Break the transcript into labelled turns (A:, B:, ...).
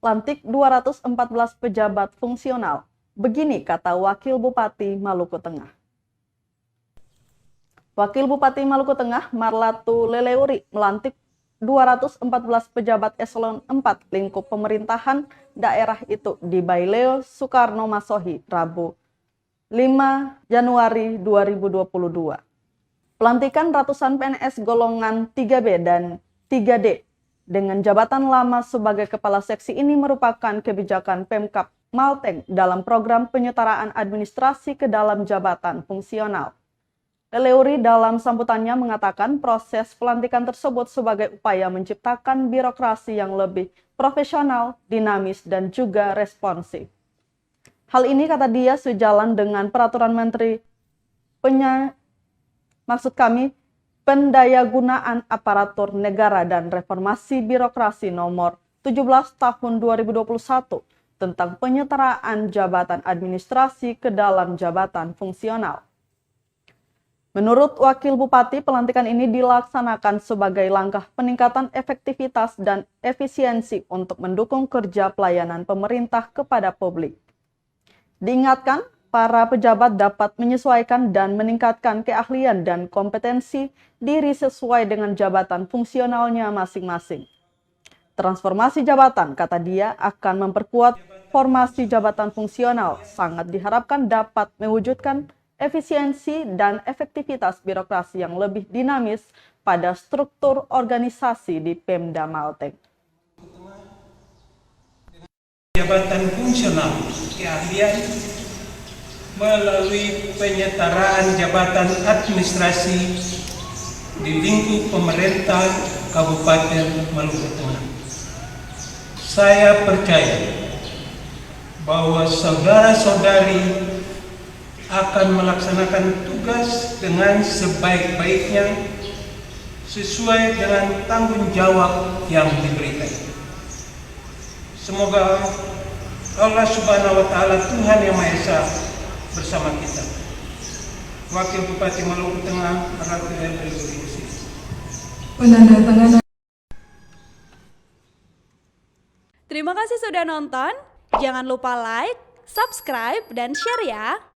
A: lantik 214 pejabat fungsional. Begini kata Wakil Bupati Maluku Tengah. Wakil Bupati Maluku Tengah, Marlatu Leleuri, melantik 214 pejabat eselon 4 lingkup pemerintahan daerah itu di Baileo Soekarno Masohi, Rabu 5 Januari 2022. Pelantikan ratusan PNS golongan 3B dan 3D dengan jabatan lama sebagai kepala seksi ini merupakan kebijakan Pemkab Malteng dalam program penyetaraan administrasi ke dalam jabatan fungsional. Leleuri dalam sambutannya mengatakan proses pelantikan tersebut sebagai upaya menciptakan birokrasi yang lebih profesional, dinamis, dan juga responsif. Hal ini kata dia sejalan dengan peraturan Menteri Pendayagunaan Aparatur Negara dan Reformasi Birokrasi nomor 17 tahun 2021 tentang penyetaraan jabatan administrasi ke dalam jabatan fungsional. Menurut Wakil Bupati, pelantikan ini dilaksanakan sebagai langkah peningkatan efektivitas dan efisiensi untuk mendukung kerja pelayanan pemerintah kepada publik. Diingatkan, para pejabat dapat menyesuaikan dan meningkatkan keahlian dan kompetensi diri sesuai dengan jabatan fungsionalnya masing-masing. Transformasi jabatan, kata dia, akan memperkuat formasi jabatan fungsional, sangat diharapkan dapat mewujudkan efisiensi dan efektivitas birokrasi yang lebih dinamis pada struktur organisasi di Pemda Malteng.
B: Jabatan fungsional keahlian melalui penyetaraan jabatan administrasi di lingkup pemerintah Kabupaten Maluku Tengah. Saya percaya bahwa saudara-saudari akan melaksanakan tugas dengan sebaik-baiknya sesuai dengan tanggung jawab yang diberikan. Semoga Allah Subhanahu wa Ta'ala, Tuhan Yang Maha Esa, bersama kita. Wakil Bupati Maluku Tengah, Marlatu Leleuri.
C: Penandatanganan.
D: Terima kasih sudah nonton. Jangan lupa like, subscribe, dan share ya.